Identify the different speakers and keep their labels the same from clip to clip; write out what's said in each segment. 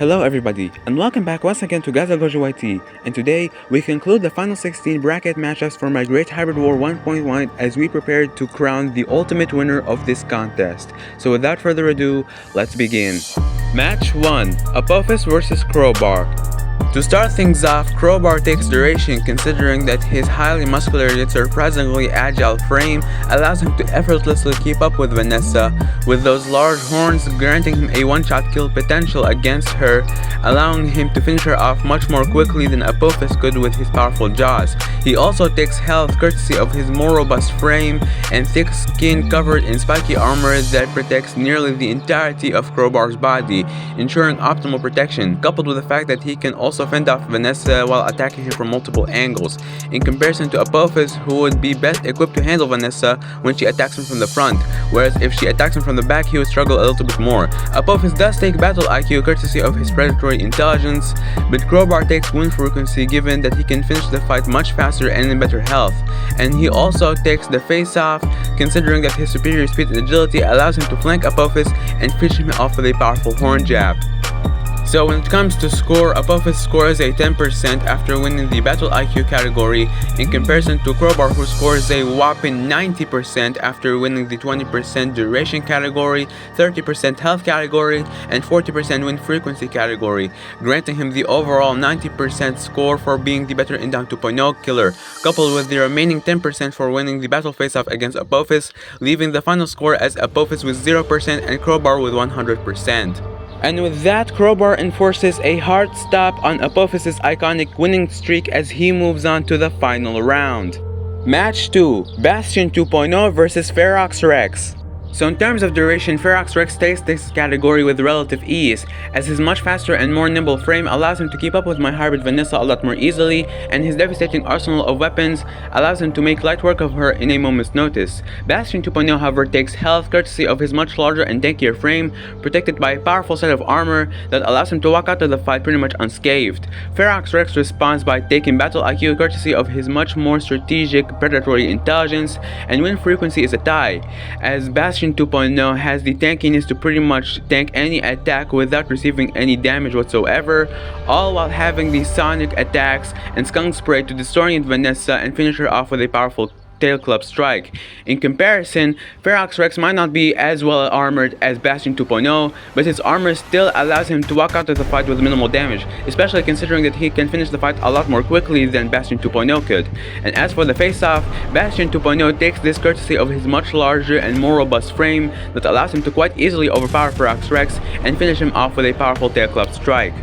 Speaker 1: Hello everybody, and welcome back once again to Gaza Gojo YT, and today we conclude the final 16 bracket matchups for my Great Hybrid War 1.1 as we prepare to crown the ultimate winner of this contest. So without further ado, let's begin. Match 1, Apophis vs Crowbar. To start things off, Crowbar takes duration considering that his highly muscular yet surprisingly agile frame allows him to effortlessly keep up with Vanessa, with those large horns granting him a one-shot kill potential against her, allowing him to finish her off much more quickly than Apophis could with his powerful jaws. He also takes health courtesy of his more robust frame and thick skin covered in spiky armor that protects nearly the entirety of Crowbar's body, ensuring optimal protection, coupled with the fact that he can also fend off Vanessa while attacking her from multiple angles, in comparison to Apophis, who would be best equipped to handle Vanessa when she attacks him from the front, whereas if she attacks him from the back he would struggle a little bit more. Apophis does take battle IQ courtesy of his predatory intelligence, but Crowbar takes win frequency given that he can finish the fight much faster and in better health, and he also takes the face-off considering that his superior speed and agility allows him to flank Apophis and finish him off with a powerful horn jab. So when it comes to score, Apophis scores a 10% after winning the Battle IQ category in comparison to Crowbar, who scores a whopping 90% after winning the 20% duration category, 30% health category, and 40% win frequency category, granting him the overall 90% score for being the better Indown 2.0 killer, coupled with the remaining 10% for winning the battle face-off against Apophis, leaving the final score as Apophis with 0% and Crowbar with 100%. And with that, Crowbar enforces a hard stop on Apophis' iconic winning streak as he moves on to the final round. Match 2, Bastion 2.0 vs Ferox Rex. So in terms of duration, Ferox Rex takes this category with relative ease, as his much faster and more nimble frame allows him to keep up with my hybrid Vanessa a lot more easily, and his devastating arsenal of weapons allows him to make light work of her in a moment's notice. Bastion 2.0 however takes health courtesy of his much larger and tankier frame, protected by a powerful set of armor that allows him to walk out of the fight pretty much unscathed. Ferox Rex responds by taking battle IQ courtesy of his much more strategic predatory intelligence, and win frequency is a tie, as Bastion 2.0 has the tankiness to pretty much tank any attack without receiving any damage whatsoever, all while having the sonic attacks and skunk spray to disorient Vanessa and finish her off with a powerful tail club strike. In comparison, Ferox Rex might not be as well armored as Bastion 2.0, but his armor still allows him to walk out of the fight with minimal damage, especially considering that he can finish the fight a lot more quickly than Bastion 2.0 could. And as for the face-off, Bastion 2.0 takes this courtesy of his much larger and more robust frame that allows him to quite easily overpower Ferox Rex and finish him off with a powerful tail club strike.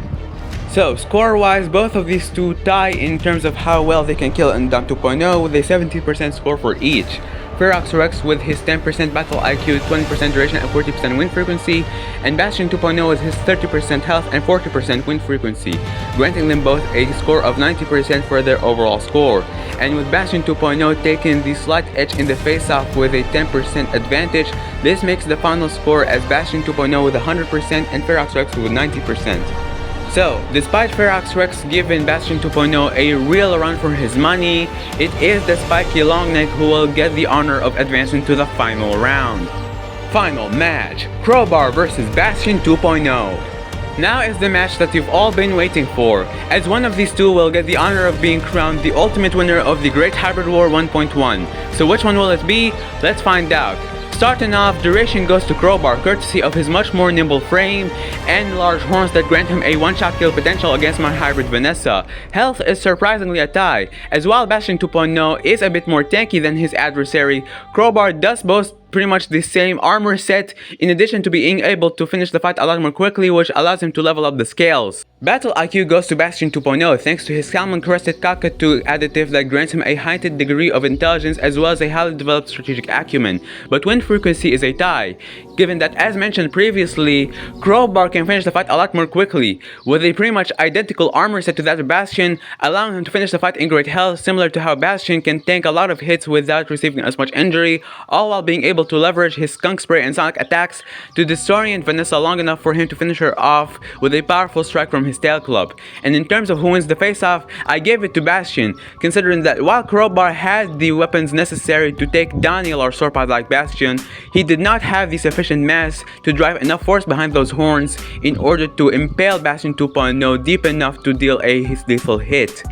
Speaker 1: So, score-wise, both of these two tie in terms of how well they can kill Indown 2.0 with a 70% score for each. Ferox Rex with his 10% battle IQ, 20% duration and 40% win frequency, and Bastion 2.0 with his 30% health and 40% win frequency, granting them both a score of 90% for their overall score. And with Bastion 2.0 taking the slight edge in the face-off with a 10% advantage, this makes the final score as Bastion 2.0 with 100% and Ferox Rex with 90%. So, despite Ferox Rex giving Bastion 2.0 a real run for his money, it is the spiky longneck who will get the honor of advancing to the final round. Final match, Crowbar vs Bastion 2.0. Now is the match that you've all been waiting for, as one of these two will get the honor of being crowned the ultimate winner of the Great Hybrid War 1.1. So which one will it be? Let's find out. Starting off, duration goes to Crowbar courtesy of his much more nimble frame and large horns that grant him a one-shot kill potential against my hybrid Vanessa. Health is surprisingly a tie, as while Bastion 2.0 is a bit more tanky than his adversary, Crowbar does boast pretty much the same armor set, in addition to being able to finish the fight a lot more quickly, which allows him to level up the scales. Battle IQ goes to Bastion 2.0 thanks to his salmon-crested cockatoo additive that grants him a heightened degree of intelligence as well as a highly developed strategic acumen, but win frequency is a tie, given that, as mentioned previously, Crowbar can finish the fight a lot more quickly, with a pretty much identical armor set to that of Bastion, allowing him to finish the fight in great health, similar to how Bastion can tank a lot of hits without receiving as much injury, all while being able to leverage his skunk spray and sonic attacks to disorient Vanessa long enough for him to finish her off with a powerful strike from his tail club. And in terms of who wins the face-off, I gave it to Bastion, considering that while Crowbar had the weapons necessary to take down a large swordpod like Bastion, he did not have the sufficient sufficient mass to drive enough force behind those horns in order to impale Bastion 2.0 deep enough to deal a lethal hit.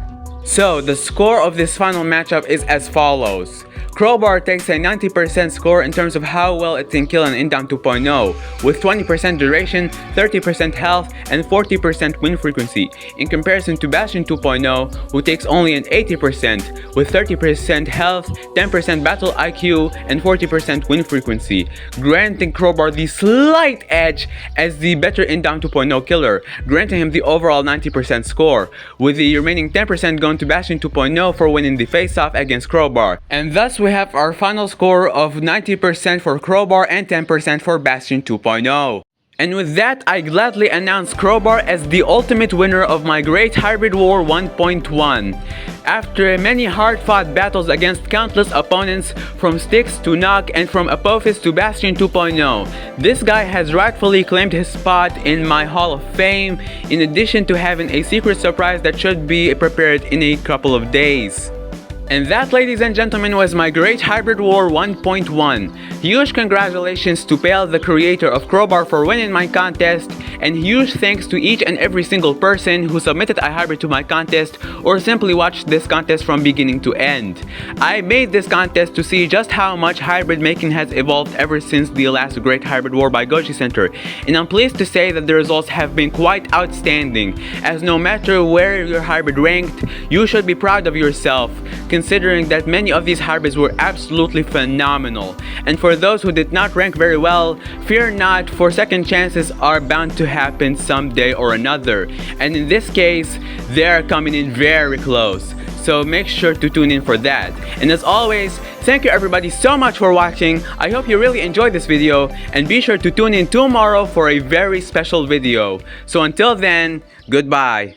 Speaker 1: So the score of this final matchup is as follows. Crowbar takes a 90% score in terms of how well it can kill an Indown 2.0, with 20% duration, 30% health, and 40% win frequency, in comparison to Bastion 2.0, who takes only an 80%, with 30% health, 10% battle IQ, and 40% win frequency, granting Crowbar the slight edge as the better Indown 2.0 killer, granting him the overall 90% score, with the remaining 10% going to Bastion 2.0 for winning the face-off against Crowbar. And thus we have our final score of 90% for Crowbar and 10% for Bastion 2.0. And with that, I gladly announce Crowbar as the ultimate winner of my Great Hybrid War 1.1. After many hard-fought battles against countless opponents, from Styx to Nock and from Apophis to Bastion 2.0, this guy has rightfully claimed his spot in my Hall of Fame, in addition to having a secret surprise that should be prepared in a couple of days. And that, ladies and gentlemen, was my Great Hybrid War 1.1. Huge congratulations to Pale, the creator of Crowbar, for winning my contest, and huge thanks to each and every single person who submitted a hybrid to my contest or simply watched this contest from beginning to end. I made this contest to see just how much hybrid making has evolved ever since the last Great Hybrid War by Goji Center, and I'm pleased to say that the results have been quite outstanding, as no matter where your hybrid ranked, you should be proud of yourself, considering that many of these hybrids were absolutely phenomenal. And for those who did not rank very well, fear not, for second chances are bound to happen someday or another, and in this case, they are coming in very close. So make sure to tune in for that. And as always, thank you everybody so much for watching. I hope you really enjoyed this video, and be sure to tune in tomorrow for a very special video. So until then, goodbye.